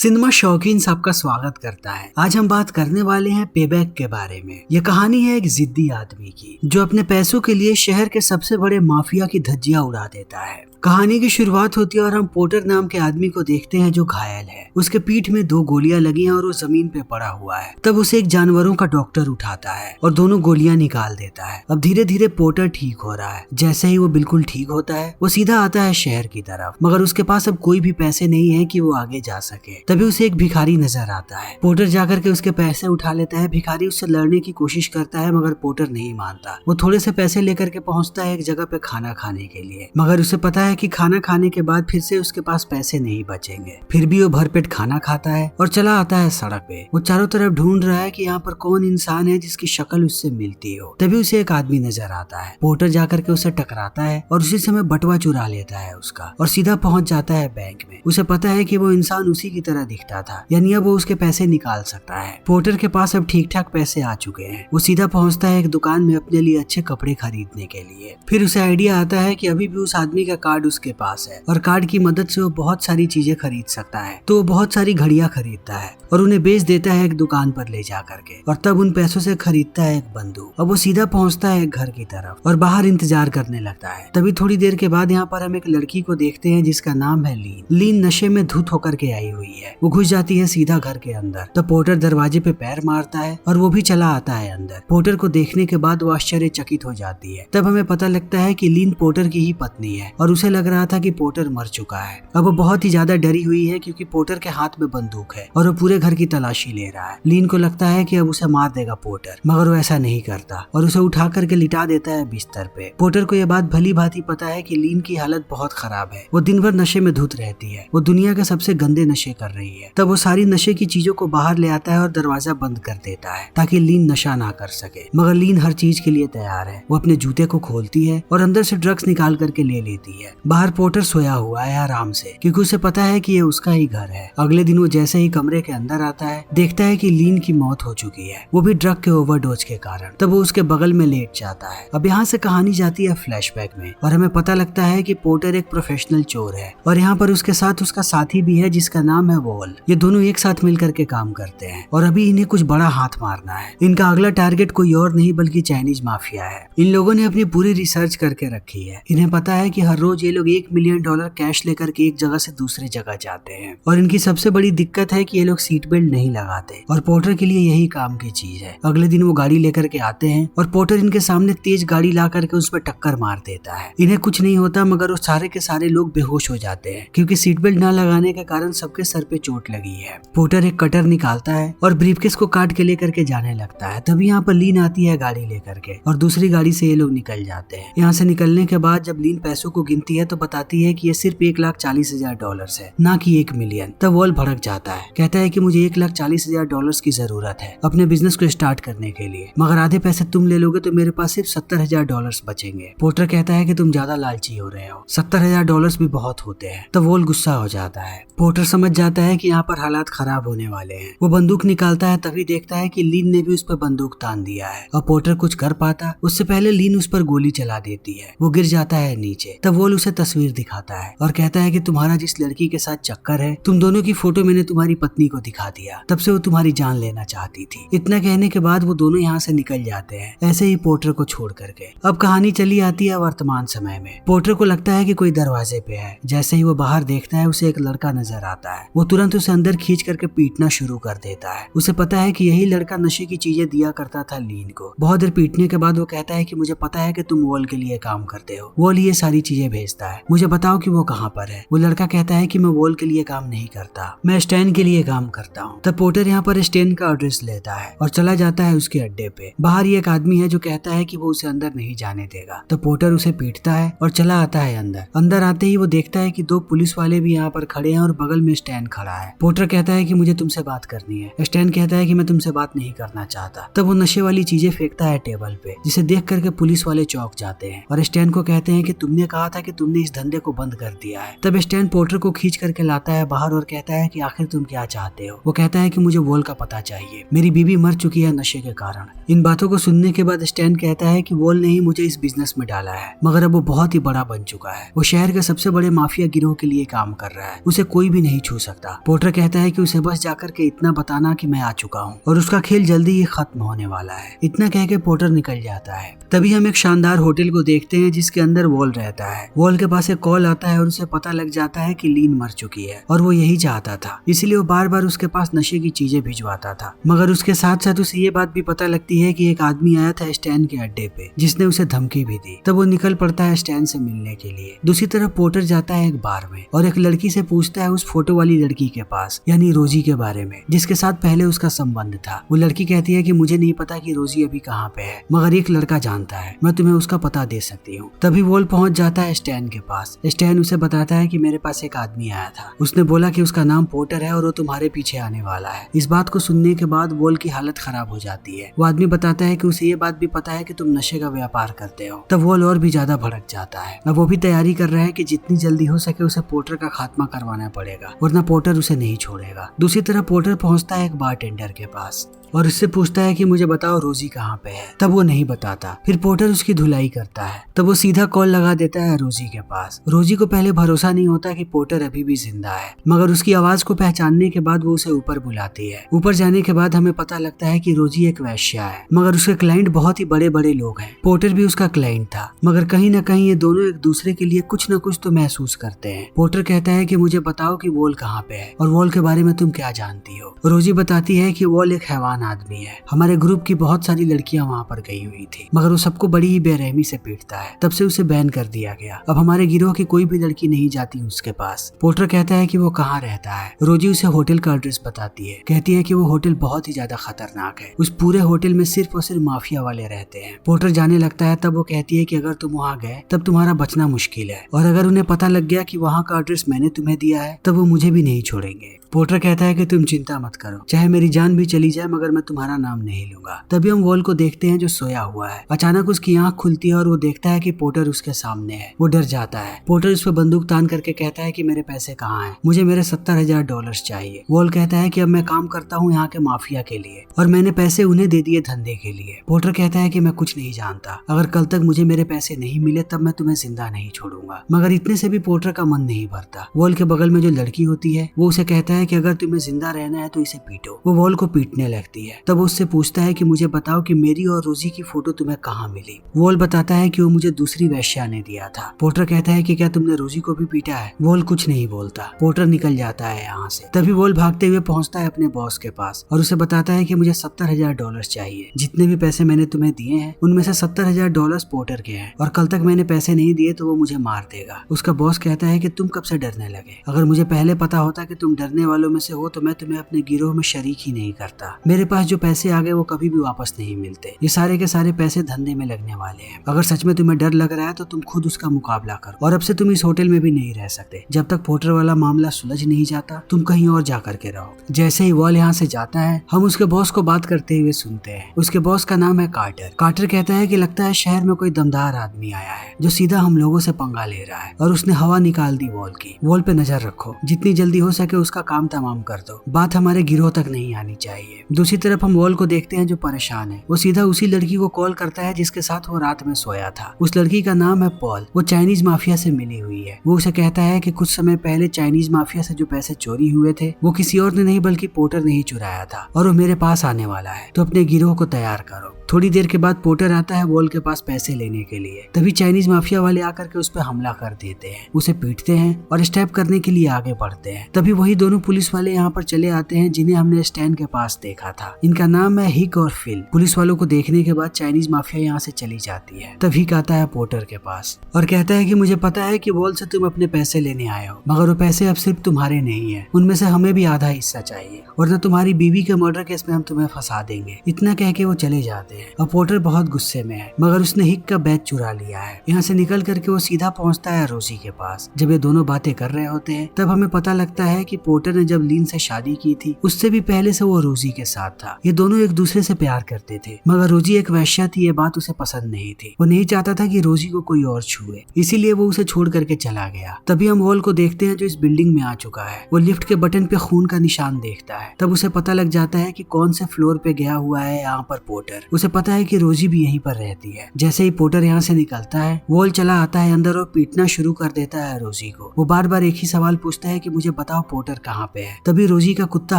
Cinema शौकीन सबका स्वागत करता है। आज हम बात करने वाले हैं पेबैक के बारे में। यह कहानी है एक जिद्दी आदमी की जो अपने पैसों के लिए शहर के सबसे बड़े माफिया की धज्जियां उड़ा देता है। कहानी की शुरुआत होती है और हम पोर्टर नाम के आदमी को देखते हैं जो घायल है। उसके पीठ में 2 गोलियां लगी हैं और वो जमीन पे पड़ा हुआ है। तब उसे एक जानवरों का डॉक्टर उठाता है और दोनों गोलियां निकाल देता है। अब धीरे धीरे पोर्टर ठीक हो रहा है। जैसे ही वो बिल्कुल ठीक होता है वो सीधा आता है शहर की तरफ, मगर उसके पास अब कोई भी पैसे नहीं है कि वो आगे जा सके। तभी उसे एक भिखारी नजर आता है। पोर्टर जाकर के उसके पैसे उठा लेता है। भिखारी उससे लड़ने की कोशिश करता है मगर पोर्टर नहीं मानता। वो थोड़े से पैसे लेकर के पहुंचता है एक जगह पे खाना खाने के लिए, मगर उसे पता है कि खाना खाने के बाद फिर से उसके पास पैसे नहीं बचेंगे। फिर भी वो भरपेट खाना खाता है और चला आता है सड़क पे। वो चारों तरफ ढूंढ रहा है कि यहाँ पर कौन इंसान है जिसकी शक्ल उससे मिलती हो। तभी उसे एक आदमी नजर आता है। पोर्टर जाकर के उसे टकराता है और उसी समय बटुआ चुरा लेता है उसका और सीधा पहुंच जाता है बैंक में। उसे पता है कि वो इंसान उसी की तरह दिखता था, यानी अब वो उसके पैसे निकाल सकता है। पोर्टर के पास अब ठीक ठाक पैसे आ चुके हैं। वो सीधा पहुंचता है एक दुकान में अपने लिए अच्छे कपड़े खरीदने के लिए। फिर उसे आइडिया आता है कि अभी भी उस आदमी का कार्ड उसके पास है और कार्ड की मदद से वो बहुत सारी चीजें खरीद सकता है। तो वो बहुत सारी घड़ियां खरीदता है और उन्हें बेच देता है एक दुकान पर ले जा करके, और तब उन पैसों से खरीदता है एक बंदूक। अब वो सीधा पहुंचता है एक घर की तरफ और बाहर इंतजार करने लगता है। तभी थोड़ी देर के बाद यहाँ पर हम एक लड़की को देखते हैं जिसका नाम है लीन। लीन नशे में धुत होकर के आई हुई है। वो घुस जाती है सीधा घर के अंदर। तो पोर्टर दरवाजे पे पैर मारता है और वो भी चला आता है अंदर। पोर्टर को देखने के बाद वो आश्चर्यचकित हो जाती है। तब हमें पता लगता है कि लीन पोर्टर की ही पत्नी है और उसे लग रहा था कि पोर्टर मर चुका है। अब वो बहुत ही ज्यादा डरी हुई है क्योंकि पोर्टर के हाथ में बंदूक है और वो पूरे घर की तलाशी ले रहा है। लीन को लगता है कि अब उसे मार देगा पोर्टर, मगर वो ऐसा नहीं करता और उसे उठा करके लिटा देता है बिस्तर पे। पोर्टर को यह बात भली भांति पता है कि लीन की हालत बहुत खराब है। वो दिन भर नशे में धुत रहती है। वो दुनिया के सबसे गंदे नशे कर रही है। तब वो सारी नशे की चीजों को बाहर ले आता है और दरवाजा बंद कर देता है ताकि लीन नशा ना कर सके। मगर लीन हर चीज के लिए तैयार है। वो अपने जूते को खोलती है और अंदर से ड्रग्स निकाल करके ले लेती है। बाहर पोर्टर सोया हुआ है आराम से, क्योंकि उसे पता है कि ये उसका ही घर है। अगले दिन वो जैसे ही कमरे के अंदर आता है देखता है कि लीन की मौत हो चुकी है, वो भी ड्रग के ओवरडोज के कारण। तब वो उसके बगल में लेट जाता है। अब यहाँ से कहानी जाती है फ्लैशबैक में और हमें पता लगता है कि पोर्टर एक प्रोफेशनल चोर है और यहाँ पर उसके साथ उसका साथी भी है जिसका नाम है वॉल। ये दोनों एक साथ मिलकर के काम करते हैं और अभी इन्हें कुछ बड़ा हाथ मारना है। इनका अगला टारगेट कोई और नहीं बल्कि चाइनीज माफिया है। इन लोगों ने अपनी पूरी रिसर्च करके रखी है। इन्हें पता है कि हर रोज ये लोग $1 मिलियन कैश लेकर के एक जगह से दूसरी जगह जाते हैं और इनकी सबसे बड़ी दिक्कत है कि ये लोग सीट बेल्ट नहीं लगाते और पोर्टर के लिए यही काम की चीज है। अगले दिन वो गाड़ी लेकर के आते हैं और पोर्टर इनके सामने तेज गाड़ी ला करके उस पर टक्कर मार देता है। इन्हें कुछ नहीं होता मगर वो सारे के सारे लोग बेहोश हो जाते हैं क्योंकि सीट बेल्ट न लगाने के कारण सबके सर पे चोट लगी है। पोर्टर एक कटर निकालता है और ब्रीफकेस को काट के लेकर के जाने लगता है। तभी यहाँ पर लीन आती है गाड़ी लेकर के और दूसरी गाड़ी से ये लोग निकल जाते हैं। यहाँ से निकलने के बाद जब लीन पैसों को गिनती है तो बताती है कि ये सिर्फ $1,40,000 है, ना कि $1 मिलियन। तब वॉल भड़क जाता है, कहता है कि मुझे $1,40,000 की जरूरत है अपने बिजनेस को स्टार्ट करने के लिए, मगर आधे पैसे तुम ले लोगे तो मेरे पास सिर्फ $70,000 बचेंगे। पोर्टर कहता है कि तुम ज्यादा लालची हो रहे हो, $70,000 भी बहुत होते हैं। तब वॉल गुस्सा हो जाता है। पोर्टर समझ जाता है कि यहाँ पर हालात खराब होने वाले हैं। वो बंदूक निकालता है, तभी देखता है कि लीन ने भी उस पर बंदूक तान दिया है और पोर्टर कुछ कर पाता उससे पहले लीन उस पर गोली चला देती है। वो गिर जाता है नीचे। तब वॉल उसे तस्वीर दिखाता है और कहता है कि तुम्हारा जिस लड़की के साथ चक्कर है, तुम दोनों की फोटो मैंने तुम्हारी पत्नी को दिखा दिया, तब से वो तुम्हारी जान लेना चाहती थी। इतना कहने के बाद वो दोनों यहाँ से निकल जाते हैं, ऐसे ही पोर्टर को छोड़ करके। अब कहानी चली आती है वर्तमान समय में। पोर्टर को लगता है कि कोई दरवाजे पे है। जैसे ही वो बाहर देखता है उसे एक लड़का नजर आता है। वो तुरंत उसे अंदर खींच करके पीटना शुरू कर देता है। उसे पता है कि यही लड़का नशे की चीजें दिया करता था लीन को। बहुत देर पीटने के बाद वो कहता है कि मुझे पता है कि तुम वॉल के लिए काम करते हो, वॉल ये सारी चीजें भेजता है, मुझे बताओ कि वो कहाँ पर है। वो लड़का कहता है कि मैं वॉल के लिए काम नहीं करता, मैं स्टैन के लिए काम करता हूँ। तब पोर्टर यहाँ पर स्टैन का एड्रेस लेता है और चला जाता है उसके अड्डे पे। बाहर ही एक आदमी है जो कहता है कि वो उसे अंदर नहीं जाने देगा। तो पोर्टर उसे पीटता है और चला आता है अंदर। अंदर आते ही वो देखता है कि 2 पुलिस वाले भी यहाँ पर खड़े हैं और बगल में स्टैन खड़ा है। पोर्टर कहता है कि मुझे तुमसे बात करनी है। स्टैन कहता है कि मैं तुमसे बात नहीं करना चाहता। तब वो नशे वाली चीजें फेंकता है टेबल पे, जिसे देख करके पुलिस वाले चौंक जाते हैं और स्टैन को कहते हैं कि तुमने कहा था कि तुमने इस धंधे को बंद कर दिया है। तब स्टैन पोर्टर को खींच करके लाता है बाहर और कहता है कि आखिर तुम क्या चाहते हो। वो कहता है कि मुझे वॉल का पता चाहिए, मेरी बीवी मर चुकी है नशे के कारण। इन बातों को सुनने के बाद स्टैन कहता है कि वॉल ने ही मुझे इस बिजनेस में डाला है, मगर अब वो बहुत ही बड़ा बन चुका है। वो शहर के सबसे बड़े माफिया गिरोह के लिए काम कर रहा है, उसे कोई भी नहीं छू सकता। पोर्टर कहता है कि उसे बस जाकर के इतना बताना कि मैं आ चुका हूँ और उसका खेल जल्दी ही खत्म होने वाला है। इतना कह के पोर्टर निकल जाता है। तभी हम एक शानदार होटल को देखते हैं जिसके अंदर वॉल रहता है। वॉल के पास एक कॉल आता है और उसे पता लग जाता है कि लीन मर चुकी है और वो यही चाहता था, इसलिए वो बार बार उसके पास नशे की चीजें भिजवाता था। मगर उसके साथ साथ उसे ये बात भी पता लगती है कि एक आदमी आया था स्टैन के अड्डे पे जिसने उसे धमकी भी दी। तब वो निकल पड़ता है स्टैन से मिलने के लिए। दूसरी तरफ पोर्टर जाता है एक बार में और एक लड़की से पूछता है उस फोटो वाली लड़की के पास, यानी रोजी के बारे में, जिसके साथ पहले उसका संबंध था। वो लड़की कहती है कि मुझे नहीं पता कि रोजी अभी कहाँ पे है, मगर एक लड़का जानता है, मैं तुम्हें उसका पता दे सकती हूँ। तभी वॉल पहुंच जाता है स्टैन के पास। स्टैन उसे बताता है कि मेरे पास एक आदमी आया था, उसने बोला कि उसका नाम पोर्टर है और वो तुम्हारे पीछे आने वाला है। इस बात को सुनने के बाद वॉल की हालत खराब हो जाती है। वो आदमी बताता है कि उसे ये बात भी पता है कि तुम नशे का व्यापार करते हो। तब वॉल और भी ज्यादा भड़क जाता है। अब वो भी तैयारी कर रहा है कि जितनी जल्दी हो सके उसे पोर्टर का खात्मा करवाना पड़ेगा, वरना पोर्टर उसे नहीं छोड़ेगा। दूसरी तरफ पोर्टर पहुंचता है एक बारटेंडर के पास और उससे पूछता है कि मुझे बताओ रोजी कहाँ पे है। तब वो नहीं बताता। फिर पोर्टर उसकी धुलाई करता है। तब वो सीधा कॉल लगा देता है रोजी के पास। रोजी को पहले भरोसा नहीं होता कि पोर्टर अभी भी जिंदा है, मगर उसकी आवाज को पहचानने के बाद वो उसे ऊपर बुलाती है। ऊपर जाने के बाद हमें पता लगता है कि रोजी एक वेश्या है, मगर उसके क्लाइंट बहुत ही बड़े बड़े लोग हैं। पोर्टर भी उसका क्लाइंट था, मगर कहीं न कहीं ये दोनों एक दूसरे के लिए कुछ न कुछ तो महसूस करते हैं। पोर्टर कहता है कि मुझे बताओ कि वॉल कहाँ पे है और वॉल के बारे में तुम क्या जानती हो। रोजी बताती है कि वॉल एक हैवान आदमी है। हमारे ग्रुप की बहुत सारी लड़कियां वहाँ पर गई हुई थी, मगर वो सबको बड़ी ही बेरहमी से पीटता है। तब से उसे बैन कर दिया गया। अब हमारे गिरोह की कोई भी लड़की नहीं जाती उसके पास। पोर्टर कहता है कि वो कहाँ रहता है। रोजी उसे होटल का एड्रेस बताती है। कहती है कि वो होटल बहुत ही ज्यादा खतरनाक है, उस पूरे होटल में सिर्फ और सिर्फ माफिया वाले रहते हैं। पोर्टर जाने लगता है। तब वो कहती है कि अगर तुम वहाँ गए तब तुम्हारा बचना मुश्किल है, और अगर उन्हें पता लग गया कि वहाँ का एड्रेस मैंने तुम्हें दिया है तब वो मुझे भी नहीं छोड़ेंगे। पोर्टर कहता है कि तुम चिंता मत करो, चाहे मेरी जान भी चली जाए मगर मैं तुम्हारा नाम नहीं लूंगा। तभी हम वॉल को देखते हैं जो सोया हुआ है। अचानक उसकी आंख खुलती है और वो देखता है कि पोर्टर उसके सामने है। वो डर जाता है। पोर्टर उस पर बंदूक तान करके कहता है कि मेरे पैसे कहाँ हैं, मुझे मेरे $70,000 चाहिए। वॉल कहता है कि अब मैं काम करता हूँ यहाँ के माफिया के लिए और मैंने पैसे उन्हें दे दिए धंधे के लिए। पोर्टर कहता है कि मैं कुछ नहीं जानता, अगर कल तक मुझे मेरे पैसे नहीं मिले तब मैं तुम्हें जिंदा नहीं छोड़ूंगा। मगर इतने से भी पोर्टर का मन नहीं भरता। वॉल के बगल में जो लड़की होती है वो उसे कहता है कि अगर तुम्हें जिंदा रहना है तो इसे पीटो। वो वॉल को पीटने लगती है। तब उससे पूछता है कि मुझे बताओ कि मेरी और रोजी की फोटो तुम्हें कहाँ मिली। वॉल बताता है कि वो मुझे दूसरी वेश्या ने दिया था। पोर्टर कहता है कि क्या तुमने रोजी को भी पीटा है। वॉल कुछ नहीं बोलता। पोर्टर निकल जाता है यहाँ से। तभी वॉल भागते हुए पहुंचता है अपने बॉस के पास और उसे बताता है कि मुझे $70,000 चाहिए। जितने भी पैसे मैंने तुम्हें दिए हैं उनमें से $70,000 पोर्टर के हैं और कल तक मैंने पैसे नहीं दिए तो वो मुझे मार देगा। उसका बॉस कहता है कि तुम कब से डरने लगे, अगर मुझे पहले पता होता कि तुम डरने वालों में से हो तो मैं तुम्हें अपने गिरोह में शरीक ही नहीं करता। मेरे पास जो पैसे आ गए वो कभी भी वापस नहीं मिलते। ये सारे के सारे पैसे धंधे में लगने वाले हैं। अगर सच में तुम्हें डर लग रहा है तो तुम खुद उसका मुकाबला करो और अब से तुम इस होटल में भी नहीं रह सकते। जब तक पोर्टर वाला मामला सुलझ नहीं जाता तुम कहीं और जा करके रहो। जैसे ही वॉल यहाँ से जाता है हम उसके बॉस को बात करते हुए सुनते हैं। उसके बॉस का नाम है कार्टर। कार्टर कहता है कि लगता है शहर में कोई दमदार आदमी आया है जो सीधा हम लोगों से पंगा ले रहा है और उसने हवा निकाल दी वॉल की। वॉल पे नजर रखो, जितनी जल्दी हो सके उसका काम तमाम कर दो। बात हमारे गिरोह तक नहीं आनी चाहिए। दूसरी तरफ हम वॉल को देखते हैं जो परेशान है। वो सीधा उसी लड़की को कॉल करता है जिसके साथ वो रात में सोया था। उस लड़की का नाम है पॉल। वो चाइनीज माफिया से मिली हुई है। वो उसे कहता है कि कुछ समय पहले चाइनीज माफिया से जो पैसे चोरी हुए थे वो किसी और ने नहीं बल्कि पोर्टर ने ही चुराया था और वो मेरे पास आने वाला है, तो अपने गिरोह को तैयार करो। थोड़ी देर के बाद पोर्टर आता है वॉल के पास पैसे लेने के लिए। तभी चाइनीज माफिया वाले आकर के उस पर हमला कर देते हैं, उसे पीटते हैं और स्टैप करने के लिए आगे बढ़ते हैं। तभी वही दोनों पुलिस वाले यहाँ पर चले आते हैं जिन्हें हमने स्टैंड के पास देखा था। इनका नाम है हिक और फिल। पुलिस वालों को देखने के बाद चाइनीज माफिया यहाँ से चली जाती है। तब हिक आता है पोर्टर के पास और कहता है कि मुझे पता है कि वॉल से तुम अपने पैसे लेने आए हो, मगर वो पैसे अब सिर्फ तुम्हारे नहीं है, उनमें से हमें भी आधा हिस्सा चाहिए वरना तुम्हारी बीवी के मर्डर केस में हम तुम्हें फंसा देंगे। इतना कह के वो चले जाते हैं और पोर्टर बहुत गुस्से में है, मगर उसने हिक का बैग चुरा लिया है। यहाँ से निकल करके वो सीधा पहुँचता है रोजी के पास। जब ये दोनों बातें कर रहे होते हैं तब हमें पता लगता है कि पोर्टर ने जब लीन से शादी की थी उससे भी पहले से वो रोजी के साथ था। ये दोनों एक दूसरे से प्यार करते थे, मगर रोजी एक वैश्या थी, ये बात उसे पसंद नहीं थी। वो नहीं चाहता था कि रोजी को कोई और छुए, इसीलिए वो उसे छोड़ करके चला गया। तभी हम वॉल को देखते हैं जो इस बिल्डिंग में आ चुका है। वो लिफ्ट के बटन पे खून का निशान देखता है। तब उसे पता लग जाता है कि कौन से फ्लोर पे गया हुआ है यहाँ पर पोर्टर। उसे उसे पता है कि रोजी भी यहीं पर रहती है। जैसे ही पोर्टर यहाँ से निकलता है, वॉल चला आता है अंदर और पीटना शुरू कर देता है रोजी को। वो बार बार एक ही सवाल पूछता है कि मुझे बताओ पोर्टर कहाँ पे है। तभी रोजी का कुत्ता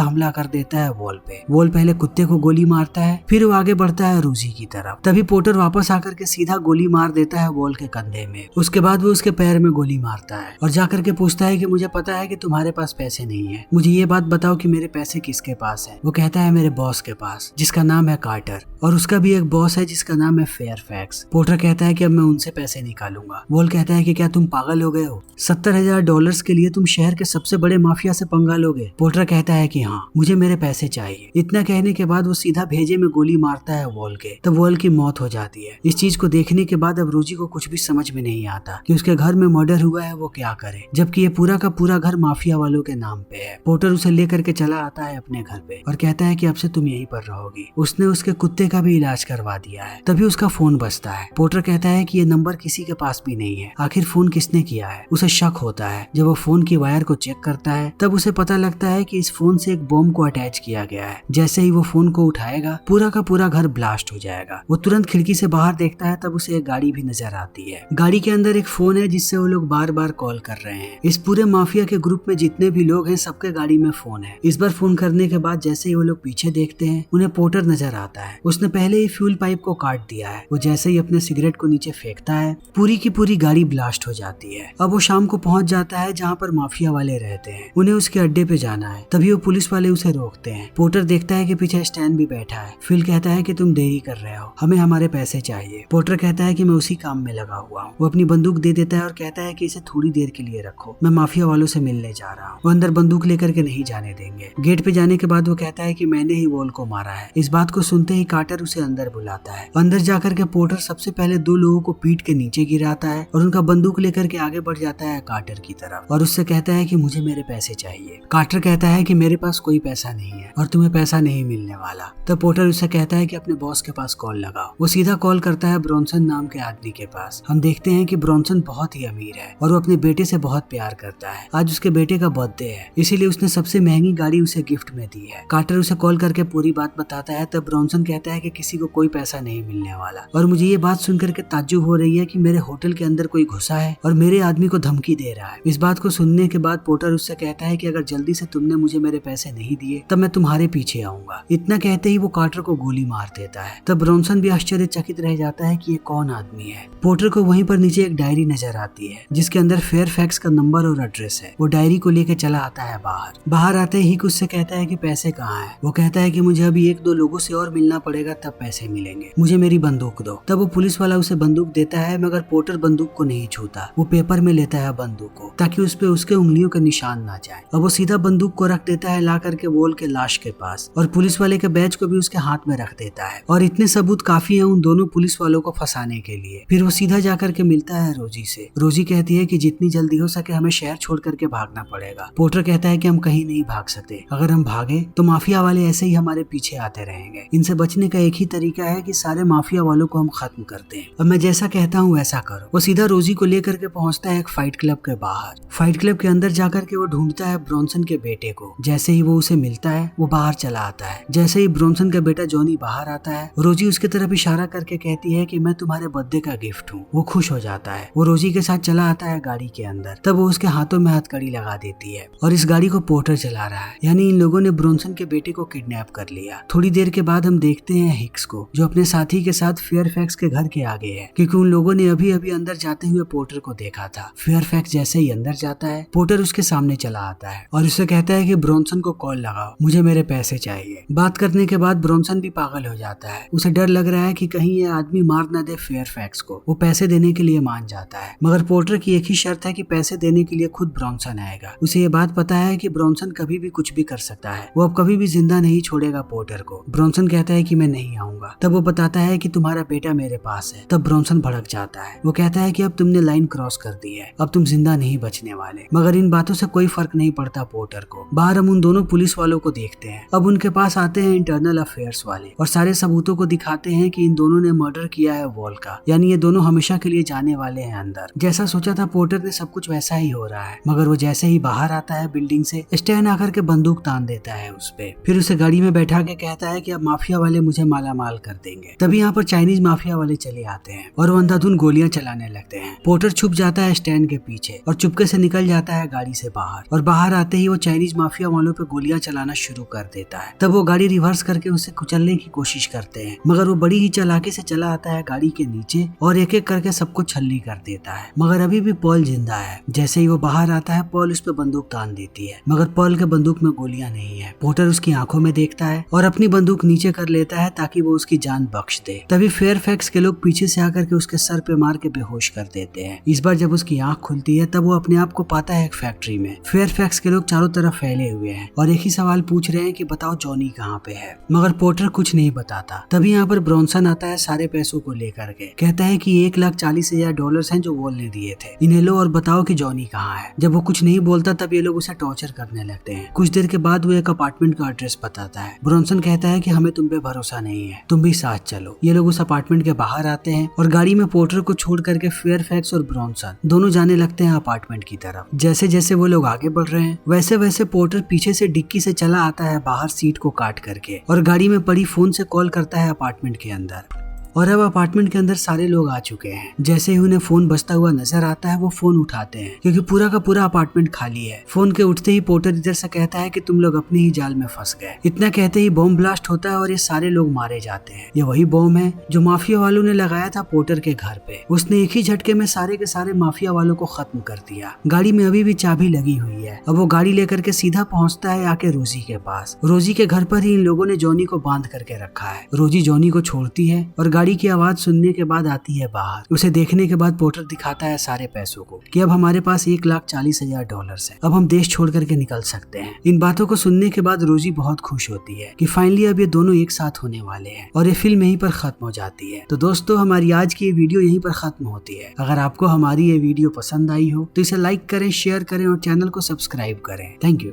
हमला कर देता है वॉल पे। वॉल पहले कुत्ते को गोली मारता है, फिर वो आगे बढ़ता है रोजी की तरफ। तभी पोर्टर वापस आकर के सीधा गोली मार देता है वॉल के कंधे में। उसके बाद वो उसके पैर में गोली मारता है और जाकर के पूछता है कि मुझे पता है कि तुम्हारे पास पैसे नहीं है, मुझे ये बात बताओ कि मेरे पैसे किसके पास है। वो कहता है मेरे बॉस के पास, जिसका नाम है कार्टर, और उसका भी एक बॉस है जिसका नाम है फेयरफैक्स। पोर्टर कहता है कि अब मैं उनसे पैसे निकालूंगा। वॉल कहता है कि क्या तुम पागल हो गए हो? $70,000 के लिए तुम शहर के सबसे बड़े माफिया से पंगा लोगे? पोर्टर कहता है कि हाँ, मुझे मेरे पैसे चाहिए। इतना कहने के बाद वो सीधा भेजे में गोली मारता है वॉल के। तब वॉल की मौत हो जाती है। इस चीज को देखने के बाद अब रोजी को कुछ भी समझ में नहीं आता कि उसके घर में मर्डर हुआ है, वो क्या करे, जबकि ये पूरा का पूरा घर माफिया वालों के नाम पे है। पोर्टर उसे लेकर के चला आता है अपने घर पे और कहता है कि अब से तुम यहीं पर रहोगी। उसने उसके कुत्ते का भी इलाज करवा दिया है। तभी उसका फोन बजता है। पोर्टर कहता है कि ये नंबर किसी के पास भी नहीं है, आखिर फोन किसने किया है। उसे शक होता है। जब वो फोन की वायर को चेक करता है तब उसे पता लगता है कि इस फोन से एक बॉम्ब को अटैच किया गया है। जैसे ही वो फोन को उठाएगा, पूरा का पूरा घर ब्लास्ट हो जाएगा। वो तुरंत खिड़की से बाहर देखता है, तब उसे एक गाड़ी भी नजर आती है। गाड़ी के अंदर एक फोन है जिससे वो लोग बार बार कॉल कर रहे हैं। इस पूरे माफिया के ग्रुप में जितने भी लोग हैं, सबके गाड़ी में फोन है। इस बार फोन करने के बाद जैसे ही वो लोग पीछे देखते हैं, उन्हें पोर्टर नजर आता है। उसने पहले ही फ्यूल पाइप को काट दिया है। वो जैसे ही अपने सिगरेट को नीचे फेंकता है, पूरी की पूरी गाड़ी ब्लास्ट हो जाती है। अब वो शाम को पहुंच जाता है जहाँ पर माफिया वाले रहते हैं। उन्हें उसके अड्डे पे जाना है। तभी वो पुलिस वाले उसे रोकते हैं। पोर्टर देखता है कि पीछे स्टैन भी बैठा है। फिल कहता है कि तुम देरी कर रहे हो, हमें हमारे पैसे चाहिए। पोर्टर कहता है कि मैं उसी काम में लगा हुआ हूँ। वो अपनी बंदूक दे देता है और कहता है कि इसे थोड़ी देर के लिए रखो, मैं माफिया वालों से मिलने जा रहा हूँ। वो अंदर बंदूक लेकर के नहीं जाने देंगे। गेट पे जाने के बाद वो कहता है कि मैंने ही वॉल को मारा है। इस बात को सुनते ही कार्टर उसे अंदर बुलाता है। अंदर जाकर के पोर्टर सबसे पहले 2 लोगों को पीट के नीचे गिराता है और उनका बंदूक लेकर के आगे बढ़ जाता है कार्टर की तरफ और उससे कहता है कि मुझे मेरे पैसे चाहिए। कार्टर कहता है कि मेरे पास कोई पैसा नहीं है और तुम्हें पैसा नहीं मिलने वाला। तब पोर्टर उससे कहता है कि अपने बॉस के पास कॉल लगाओ। वो सीधा कॉल करता है ब्रॉन्सन नाम के आदमी के पास। हम देखते हैं कि ब्रॉन्सन बहुत ही अमीर है और वो अपने बेटे से बहुत प्यार करता है। आज उसके बेटे का बर्थडे है, इसीलिए उसने सबसे महंगी गाड़ी उसे गिफ्ट में दी है। कार्टर उसे कॉल करके पूरी बात बताता है। तब ब्रॉन्सन कहता है कि किसी को कोई पैसा नहीं मिलने वाला और मुझे ये बात सुनकर के ताज्जुब हो रही है कि मेरे होटल के अंदर कोई घुसा है और मेरे आदमी को धमकी दे रहा है। इस बात को सुनने के बाद पोर्टर उससे कहता है कि अगर जल्दी से तुमने मुझे मेरे पैसे नहीं दिए तब मैं तुम्हारे पीछे आऊंगा। इतना कहते ही वो कार्टर को गोली मार देता है। तब ब्रॉन्सन भी आश्चर्यचकित रह जाता है कि ये कौन आदमी है। पोर्टर को वहीं पर नीचे एक डायरी नजर आती है जिसके अंदर फेयरफैक्स का नंबर और एड्रेस है। वो डायरी को लेकर चला आता है बाहर आते ही कुछ से कहता है कि पैसे कहाँ है। वो कहता है कि मुझे अभी 1-2 लोगों से और मिलना पड़ेगा तब पैसे मिलेंगे, मुझे मेरी बंदूक दो। तब वो पुलिस वाला उसे बंदूक देता है मगर पोर्टर बंदूक को नहीं छूता। वो पेपर में लेता है बंदूक को ताकि उस पे उसके उंगलियों का निशान ना जाए। अब वो सीधा बंदूक को रख देता है ला करके वॉल के लाश के पास और पुलिस वाले के बैच को भी उसके हाथ में रख देता है और इतने सबूत काफी है उन दोनों पुलिस वालों को फंसाने के लिए। फिर वो सीधा जाकर के मिलता है रोजी से। रोजी कहती है कि जितनी जल्दी हो सके हमें शहर छोड़ करके भागना पड़ेगा। पोर्टर कहता है कि हम कहीं नहीं भाग सकते, अगर हम भागे तो माफिया वाले ऐसे ही हमारे पीछे आते रहेंगे। इनसे बचने का एक ही तरीका है कि सारे माफिया वालों को हम खत्म कर दें। अब मैं जैसा कहता हूँ वैसा करो। वो सीधा रोजी को लेकर के पहुंचता है एक फाइट क्लब के बाहर। फाइट क्लब के अंदर जाकर के वो ढूंढता है ब्रॉन्सन के बेटे को। जैसे ही वो उसे मिलता है वो बाहर चला आता है। जैसे ही ब्रॉन्सन का बेटा जॉनी बाहर आता है, रोजी उसकी तरफ इशारा करके कहती है कि मैं तुम्हारे बर्थडे का गिफ्ट हूँ। वो खुश हो जाता है। वो रोजी के साथ चला आता है गाड़ी के अंदर। तब वो उसके हाथों में हथकड़ी लगा देती है और इस गाड़ी को पोर्टर चला रहा है, यानी इन लोगों ने ब्रॉन्सन के बेटे को किडनैप कर लिया। थोड़ी देर के बाद हम देखते हैं हिक्स को, जो अपने साथी के साथ फेयरफैक्स के घर के आगे है, क्योंकि उन लोगों ने अभी अभी अंदर जाते हुए पोर्टर को देखा था। फेयरफैक्स जैसे ही अंदर जाता है, पोर्टर उसके सामने चला आता है और उससे कहता है कि ब्रॉन्सन को कॉल लगाओ, मुझे मेरे पैसे चाहिए। बात करने के बाद ब्रॉन्सन भी पागल हो जाता है। उसे डर लग रहा है कि कहीं ये आदमी मार न दे फेयरफैक्स को। वो पैसे देने के लिए मान जाता है मगर पोर्टर की एक ही शर्त है कि पैसे देने के लिए खुद ब्रॉन्सन आएगा। उसे ये बात पता है कि ब्रॉन्सन कभी भी कुछ भी कर सकता है, वो अब कभी भी जिंदा नहीं छोड़ेगा पोर्टर को। ब्रॉन्सन कहता है कि मैं नहीं आऊंगा। तब वो बताता है कि तुम्हारा बेटा मेरे पास है। तब ब्रॉन्सन भड़क जाता है। वो कहता है कि अब तुमने लाइन क्रॉस कर दी है, अब तुम जिंदा नहीं बचने वाले। मगर इन बातों से कोई फर्क नहीं पड़ता पोर्टर को। बाहर हम उन दोनों पुलिस वालों को देखते हैं। अब उनके पास आते हैं इंटरनल अफेयर्स वाले और सारे सबूतों को दिखाते हैं कि इन दोनों ने मर्डर किया है वॉल का, यानी ये दोनों हमेशा के लिए जाने वाले हैं अंदर। जैसा सोचा था पोर्टर ने सब कुछ वैसा ही हो रहा है, मगर वो जैसे ही बाहर आता है बिल्डिंग से, स्टैन आकर के बंदूक तान देता है उस पे। फिर उसे गाड़ी में बैठा के कहता है कि अब माफिया वाले मुझे माला माल कर देंगे। तभी यहाँ पर चाइनीज माफिया वाले चले आते हैं और वो अंधाधुंध गोलियां चलाने लगते हैं। पोर्टर छुप जाता है स्टैंड के पीछे और चुपके से निकल जाता है गाड़ी से बाहर, और बाहर आते ही वो चाइनीज माफिया वालों पे गोलियां चलाना शुरू कर देता है। तब वो गाड़ी रिवर्स करके उसे कुचलने की कोशिश करते हैं, मगर वो बड़ी ही चालाकी से चला आता है गाड़ी के नीचे और एक एक करके सबको छल्ली कर देता है। मगर अभी भी पॉल जिंदा है। जैसे ही वो बाहर आता है पॉल उस पर बंदूक तान देती है, मगर पॉल के बंदूक में गोलियां नहीं है। पोर्टर उसकी आंखों में देखता है और अपनी बंदूक नीचे कर लेता है ताकि वो उसकी जान बख्श दे। तभी फेयरफैक्स के लोग पीछे से आकर के उसके सर पे मार के बेहोश कर देते हैं। इस बार जब उसकी आंख खुलती है तब वो अपने आप को पाता है एक फैक्ट्री में। फेयरफैक्स के लोग चारों तरफ फैले हुए हैं और एक ही सवाल पूछ रहे हैं कि बताओ जॉनी कहाँ पे है, मगर पोर्टर कुछ नहीं बताता। तभी यहाँ पर ब्रॉन्सन आता है सारे पैसों को लेकर के, कहता है कि $1,40,000 हैं जो वॉल ने दिए थे, इन्हें लो और बताओ कि जॉनी कहाँ है। जब वो कुछ नहीं बोलता तब ये लोग उसे टॉर्चर करने लगते हैं। कुछ देर के बाद वो एक अपार्टमेंट का एड्रेस बताता है। ब्रॉन्सन कहता है कि हमें तुम पे भरोसा नहीं है, तुम भी साथ चलो। ये लोग उस अपार्टमेंट के बाहर आते हैं और गाड़ी में पोर्टर को छोड़ करके फेयरफैक्स और ब्रॉन्सन दोनों जाने लगते हैं अपार्टमेंट की तरफ। जैसे जैसे वो लोग आगे बढ़ रहे हैं वैसे वैसे पोर्टर पीछे से डिक्की से चला आता है बाहर सीट को काट करके और गाड़ी में पड़ी फोन से कॉल करता है अपार्टमेंट के अंदर। और अब अपार्टमेंट के अंदर सारे लोग आ चुके हैं। जैसे ही उन्हें फोन बजता हुआ नजर आता है वो फोन उठाते हैं क्योंकि पूरा का पूरा अपार्टमेंट खाली है। फोन के उठते ही पोर्टर इधर से कहता है कि तुम लोग अपने ही जाल में फंस गए। इतना कहते ही बॉम्ब ब्लास्ट होता है और ये सारे लोग मारे जाते हैं। ये वही बॉम्ब है जो माफिया वालों ने लगाया था पोर्टर के घर पे। उसने एक ही झटके में सारे के सारे माफिया वालों को खत्म कर दिया। गाड़ी में अभी भी चाबी लगी हुई है। अब वो गाड़ी लेकर के सीधा पहुंचता है आके रोजी के पास। रोजी के घर पर ही इन लोगों ने जॉनी को बांध करके रखा है। रोजी जॉनी को छोड़ती है और गाड़ी की आवाज सुनने के बाद आती है बाहर। उसे देखने के बाद पोर्टर दिखाता है सारे पैसों को कि अब हमारे पास $1,40,000 है, अब हम देश छोड़ करके निकल सकते हैं। इन बातों को सुनने के बाद रोजी बहुत खुश होती है कि फाइनली अब ये दोनों एक साथ होने वाले हैं और ये फिल्म यहीं पर खत्म हो जाती है। तो दोस्तों हमारी आज की ये वीडियो यहीं पर खत्म होती है। अगर आपको हमारी ये वीडियो पसंद आई हो तो इसे लाइक करें, शेयर करें और चैनल को सब्सक्राइब करें। Thank you.